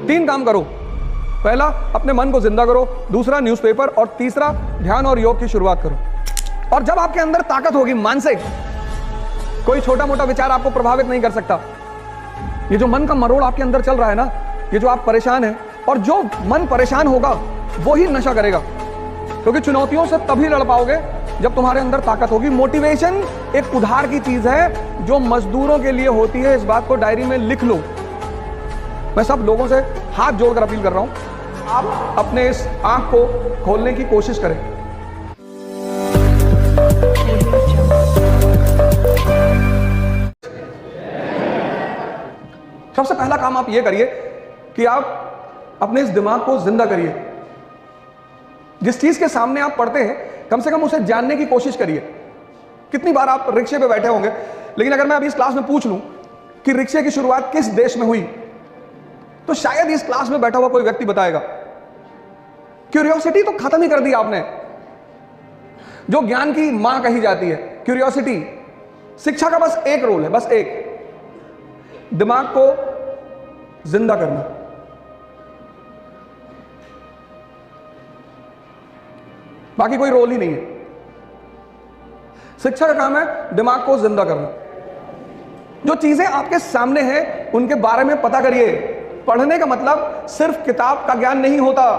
3 काम करो। पहला, अपने मन को जिंदा करो। दूसरा, न्यूज़पेपर। और तीसरा, ध्यान और योग की शुरुआत करो। और जब आपके अंदर ताकत होगी मानसिक, कोई छोटा मोटा विचार आपको प्रभावित नहीं कर सकता। ये जो मन का मरोड़ आपके अंदर चल रहा है ना, ये जो आप परेशान हैं, और जो मन परेशान होगा वो ही नशा करेगा, क्योंकि चुनौतियों से तभी लड़ पाओगे जब तुम्हारे अंदर ताकत होगी। मोटिवेशन एक उधार की चीज है जो मजदूरों के लिए होती है। इस बात को डायरी में लिख लो। मैं सब लोगों से हाथ जोड़कर अपील कर रहा हूं, आप अपने इस आंख को खोलने की कोशिश करें। सबसे पहला काम आप ये करिए कि आप अपने इस दिमाग को जिंदा करिए। जिस चीज के सामने आप पढ़ते हैं, कम से कम उसे जानने की कोशिश करिए। कितनी बार आप रिक्शे पे बैठे होंगे, लेकिन अगर मैं अभी इस क्लास में पूछ लूं कि रिक्शे की शुरुआत किस देश में हुई, तो शायद इस क्लास में बैठा हुआ कोई व्यक्ति बताएगा। क्यूरियोसिटी तो खत्म ही कर दी आपने, जो ज्ञान की मां कही जाती है। क्यूरियोसिटी, शिक्षा का बस एक रोल है, बस एक, दिमाग को जिंदा करना। बाकी कोई रोल ही नहीं है। शिक्षा का काम है दिमाग को जिंदा करना। जो चीजें आपके सामने हैं उनके बारे में पता करिए। पढ़ने का मतलब सिर्फ किताब का ज्ञान नहीं होता।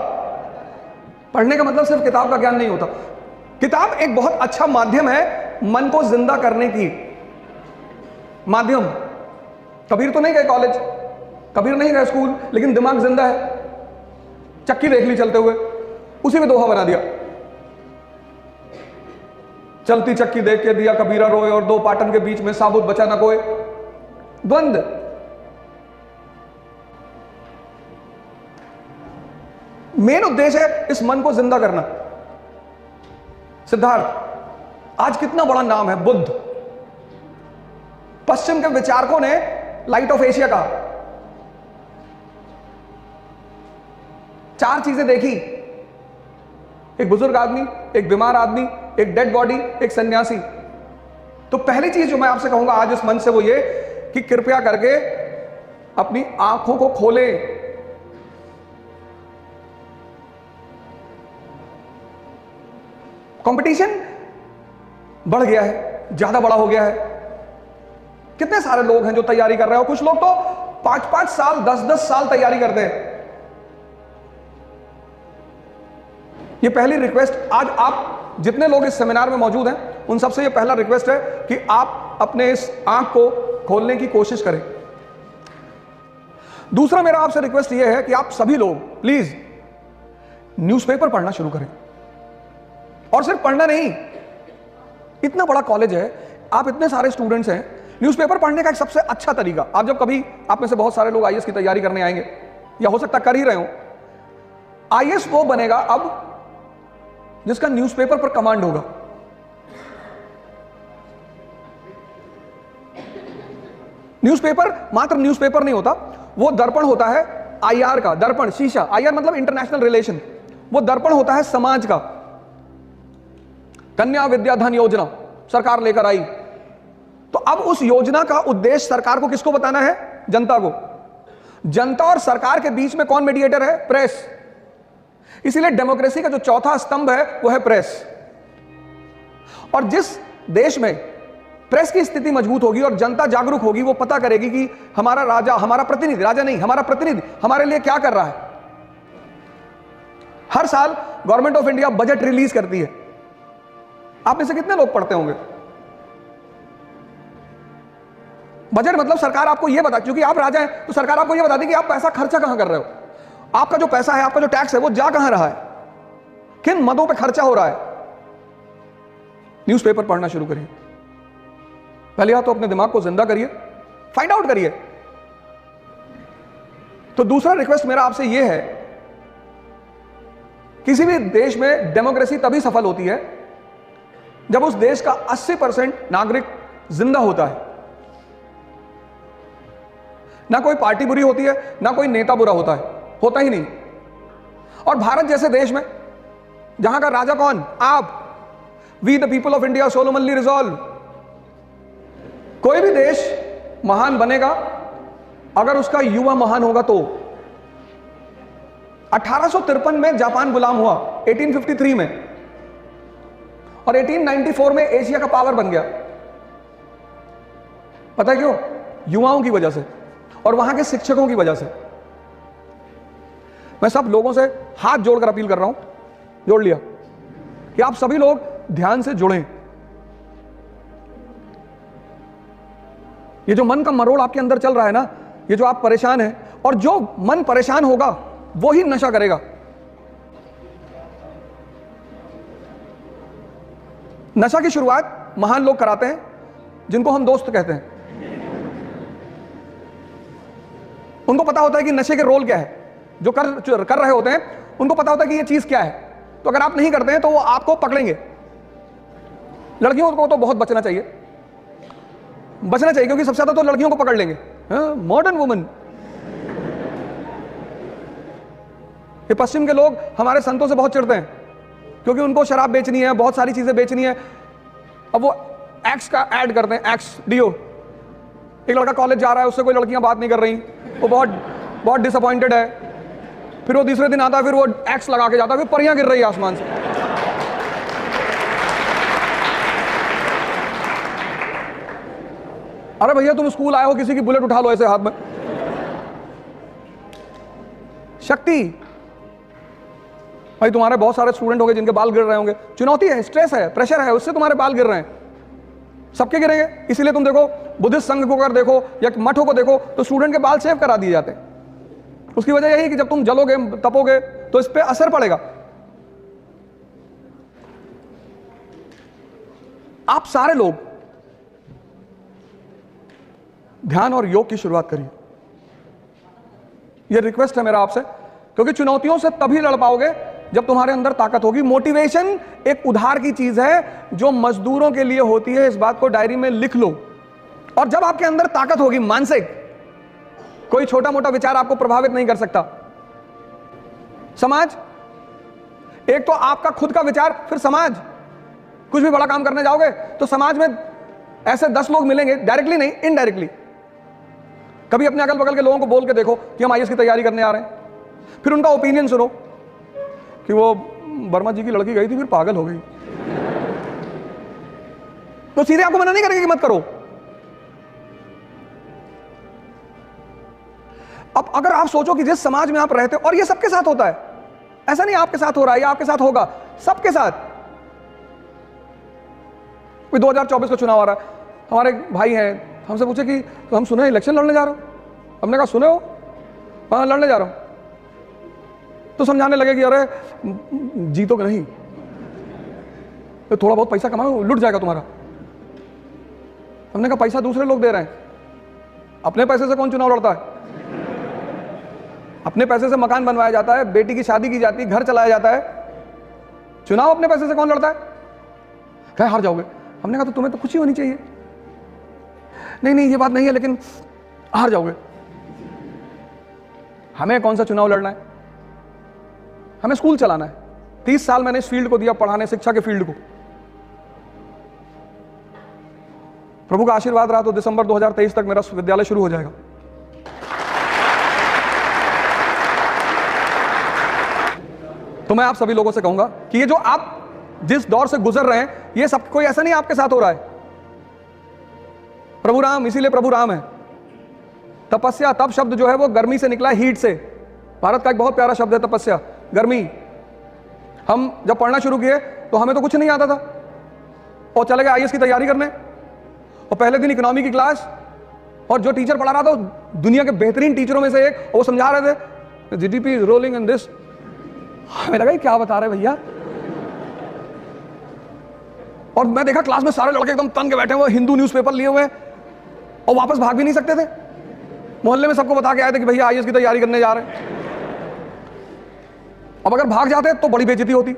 पढ़ने का मतलब सिर्फ किताब का ज्ञान नहीं होता। किताब एक बहुत अच्छा माध्यम है मन को जिंदा करने की। माध्यम। कबीर तो नहीं गए कॉलेज, कबीर नहीं गए स्कूल, लेकिन दिमाग जिंदा है। चक्की देख ली चलते हुए, उसी में दोहा बना दिया। चलती चक्की देख के दिया कबीरा रोए, और 2 पाटन के बीच में साबुत बचा न कोई। द्वंद। मेन उद्देश्य है इस मन को जिंदा करना। सिद्धार्थ आज कितना बड़ा नाम है, बुद्ध। पश्चिम के विचारकों ने लाइट ऑफ एशिया कहा। 4 चीजें देखी, एक बुजुर्ग आदमी, एक बीमार आदमी, एक डेड बॉडी, एक सन्यासी। तो पहली चीज जो मैं आपसे कहूंगा आज इस मंच से वो ये कि कृपया करके अपनी आंखों को खोलें। कंपटीशन बढ़ गया है, ज्यादा बड़ा हो गया है। कितने सारे लोग हैं जो तैयारी कर रहे हो। कुछ लोग तो 5-5 साल, 10-10 साल तैयारी करते हैं। ये पहली रिक्वेस्ट, आज आप जितने लोग इस सेमिनार में मौजूद हैं उन सबसे ये पहला रिक्वेस्ट है कि आप अपने इस आंख को खोलने की कोशिश करें। दूसरा मेरा आपसे रिक्वेस्ट ये है कि आप सभी लोग प्लीज न्यूज़पेपर पढ़ना शुरू करें। और सिर्फ पढ़ना नहीं, इतना बड़ा कॉलेज है, आप इतने सारे स्टूडेंट्स हैं, न्यूज़पेपर पढ़ने का एक सबसे अच्छा तरीका, आप जब कभी, आप में से बहुत सारे लोग आईएएस की तैयारी करने आएंगे या हो सकता कर ही रहे हो। आईएएस वो बनेगा अब जिसका न्यूज़पेपर पर कमांड होगा। न्यूज़पेपर मात्र न्यूज़पेपर नहीं होता, वो दर्पण होता है आईआर का। दर्पण, शीशा, आईआर मतलब इंटरनेशनल रिलेशन। वो दर्पण होता है समाज का। कन्या विद्या धन योजना सरकार लेकर आई, तो अब उस योजना का उद्देश्य सरकार को किसको बताना है? जनता को। जनता और सरकार के बीच में कौन मीडिएटर है? प्रेस। इसीलिए डेमोक्रेसी का जो चौथा स्तंभ है वो है प्रेस। और जिस देश में प्रेस की स्थिति मजबूत होगी और जनता जागरूक होगी, वो पता करेगी कि हमारा राजा, हमारा प्रतिनिधि, राजा नहीं, हमारा प्रतिनिधि हमारे लिए क्या कर रहा है। हर साल government of India budget release करती है। आप में से कितने लोग पढ़ते होंगे? बजट मतलब सरकार आपको यह बता, क्योंकि आप राजा हैं तो सरकार आपको यह बताती है कि आप पैसा खर्चा कहां कर रहे हो, आपका जो पैसा है, आपका जो टैक्स है वो जा कहां रहा है, किन मदों पे खर्चा हो रहा है। न्यूज़पेपर पढ़ना शुरू करिए। पहले बात तो अपने दिमाग को जिंदा करिए, फाइंड आउट करिए। तो दूसरा रिक्वेस्ट मेरा आपसे यह है, किसी भी देश में डेमोक्रेसी तभी सफल होती है जब उस देश का 80% नागरिक जिंदा होता है। ना कोई पार्टी बुरी होती है, ना कोई नेता बुरा होता है, होता ही नहीं। और भारत जैसे देश में जहां का राजा कौन? आप। We the people of India solemnly resolve. कोई भी देश महान बनेगा अगर उसका युवा महान होगा तो। 1853 में जापान गुलाम हुआ, 1853 में, और 1894 में एशिया का पावर बन गया। पता है क्यों? युवाओं की वजह से और वहां के शिक्षकों की वजह से। मैं सब लोगों से हाथ जोड़कर अपील कर रहा हूं, जोड़ लिया, कि आप सभी लोग ध्यान से जुड़ें। ये जो मन का मरोड़ आपके अंदर चल रहा है ना, ये जो आप परेशान हैं, और जो मन परेशान होगा वो ही नशा करेगा। नशा की शुरुआत महान लोग कराते हैं, जिनको हम दोस्त कहते हैं। उनको पता होता है कि नशे के रोल क्या है। जो कर रहे होते हैं उनको पता होता है कि ये चीज क्या है। तो अगर आप नहीं करते हैं तो वो आपको पकड़ेंगे। लड़कियों को तो बहुत बचना चाहिए, क्योंकि सबसे ज्यादा तो लड़कियों को पकड़ लेंगे। Modern woman. ये पश्चिम के लोग हमारे संतों से बहुत चिढ़ते हैं, क्योंकि उनको शराब बेचनी है, बहुत सारी चीजें बेचनी है। अब वो एक्स का ऐड करते हैं, एक्स डीओ। एक लड़का कॉलेज जा रहा है, उससे कोई लड़कियां बात नहीं कर रही, वो बहुत डिसअपॉइंटेड है। फिर वो तीसरे दिन आता है, फिर वो एक्स लगा के जाता है, फिर परियां गिर रही है आसमान से। अरे भैया तुम स्कूल आए हो, किसी की बुलेट उठा लो ऐसे हाथ में। शक्ति भाई, तुम्हारे बहुत सारे स्टूडेंट होंगे जिनके बाल गिर रहे होंगे। चुनौती है, स्ट्रेस है, प्रेशर है, उससे तुम्हारे बाल गिर रहे हैं। सबके गिरेंगे। इसीलिए तुम देखो, बुद्धिस्ट संघ को अगर देखो या मठों को देखो, तो स्टूडेंट के बाल शेव करा दिए जाते हैं। उसकी वजह यही कि जब तुम जलोगे, तपोगे, तो इस पे असर पड़ेगा। आप सारे लोग ध्यान और योग की शुरुआत करिए। यह रिक्वेस्ट है मेरा आपसे, क्योंकि चुनौतियों से तभी लड़ पाओगे जब तुम्हारे अंदर ताकत होगी। मोटिवेशन एक उधार की चीज है जो मजदूरों के लिए होती है। इस बात को डायरी में लिख लो। और जब आपके अंदर ताकत होगी मानसिक, कोई छोटा मोटा विचार आपको प्रभावित नहीं कर सकता। समाज, एक तो आपका खुद का विचार, फिर समाज। कुछ भी बड़ा काम करने जाओगे तो समाज में ऐसे 10 लोग मिलेंगे, डायरेक्टली नहीं, इनडायरेक्टली। कभी अपने अगल बगल के लोगों को बोल के देखो कि हम आईएएस की तैयारी करने आ रहे हैं, फिर उनका ओपिनियन सुनो कि वो वर्मा जी की लड़की गई थी, फिर पागल हो गई। तो सीधे आपको मना नहीं करेंगे कि मत करो। अब अगर आप सोचो कि जिस समाज में आप रहते हो, और ये सबके साथ होता है, ऐसा नहीं आपके साथ हो रहा है या आपके साथ होगा, सबके साथ। 2024 का चुनाव आ रहा है, हमारे भाई हैं, हमसे पूछे कि तो हम सुने इलेक्शन लड़ने जा रहे हो। हमने कहा सुने हो? हाँ लड़ने जा रहा हूं। तो समझाने लगे कि अरे जीतोगे नहीं, तो थोड़ा बहुत पैसा कमाओ, लुट जाएगा तुम्हारा। हमने कहा पैसा दूसरे लोग दे रहे हैं, अपने पैसे से कौन चुनाव लड़ता है? अपने पैसे से मकान बनवाया जाता है, बेटी की शादी की जाती है, घर चलाया जाता है। चुनाव अपने पैसे से कौन लड़ता है? क्या हार जाओगे? हमने कहा तो तुम्हें तो खुशी होनी चाहिए। नहीं ये बात नहीं है, लेकिन हार जाओगे। हमें कौन सा चुनाव लड़ना है? हमें स्कूल चलाना है। 30 साल मैंने इस फील्ड को दिया, पढ़ाने, शिक्षा के फील्ड को। प्रभु का आशीर्वाद रहा तो दिसंबर 2023 तक मेरा विद्यालय शुरू हो जाएगा। तो मैं आप सभी लोगों से कहूंगा कि ये जो आप जिस दौर से गुजर रहे हैं, ये सब कोई ऐसा नहीं आपके साथ हो रहा है। प्रभु राम, इसीलिए प्रभु राम है। तपस्या, तप शब्द जो है वो गर्मी से निकला है, हीट से। भारत का एक बहुत प्यारा शब्द है तपस्या, गर्मी। हम जब पढ़ना शुरू किए तो हमें तो कुछ नहीं आता था, और चले गए आईएएस की तैयारी करने। और पहले दिन इकोनॉमी की क्लास, और जो टीचर पढ़ा रहा था दुनिया के बेहतरीन टीचरों में से एक, वो समझा रहे थे GDP is rolling in this. हमें लगा क्या बता रहे भैया। और मैं देखा क्लास में सारे लड़के एकदम तन के बैठे हुए, हिंदू न्यूज़पेपर लिए हुए, और वापस भाग भी नहीं सकते थे। मोहल्ले में सबको बता के आए थे कि भैया आईएएस की तैयारी करने जा रहे हैं। अब अगर भाग जाते तो बड़ी बेइज्जती होती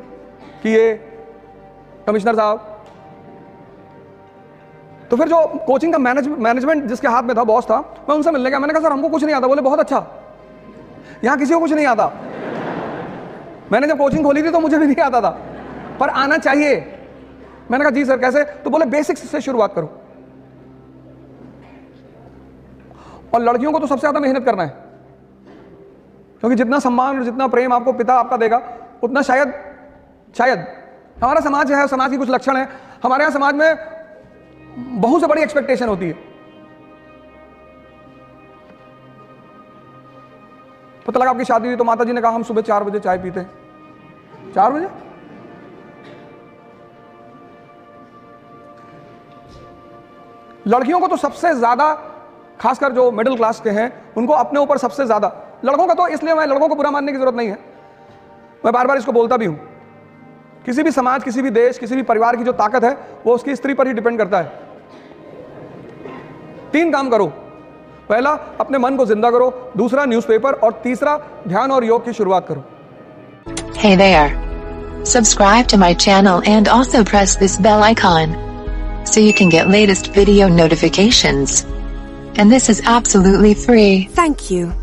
कि ये कमिश्नर साहब। तो फिर जो कोचिंग का मैनेजमेंट जिसके हाथ में था, बॉस था, मैं उनसे मिलने गया। मैंने कहा सर हमको कुछ नहीं आता। बोले बहुत अच्छा, यहां किसी को कुछ नहीं आता। मैंने जब कोचिंग खोली थी तो मुझे भी नहीं आता था, पर आना चाहिए। मैंने कहा जी सर कैसे? तो बोले बेसिक्स से शुरुआत करो। और लड़कियों को तो सबसे ज्यादा मेहनत करना है। क्योंकि जितना सम्मान और जितना प्रेम आपको पिता आपका देगा, उतना शायद हमारा समाज है, समाज की कुछ लक्षण है। हमारे यहाँ समाज में बहू से बड़ी एक्सपेक्टेशन होती है। पता लगा आपकी शादी हुई तो माता जी ने कहा हम सुबह 4 बजे चाय पीते हैं। 4 बजे? लड़कियों को तो सबसे ज्यादा, खासकर जो मिडिल क्लास के हैं, उनको अपने ऊपर सबसे ज्यादा, लड़कों का तो, इसलिए मैं लड़कों को बुरा मानने की जरूरत नहीं है, मैं बार बार इसको बोलता भी हूं, किसी भी समाज, किसी भी देश, किसी भी परिवार की जो ताकत है वो उसकी स्त्री पर ही डिपेंड करता है। 3 काम करो। पहला, अपने मन को जिंदा करो। दूसरा, न्यूज़पेपर। और तीसरा, ध्यान और योग की शुरुआत करो। Hey there. Subscribe to my channel and also press this bell icon so you can get latest video notifications. And this is absolutely free. Thank you.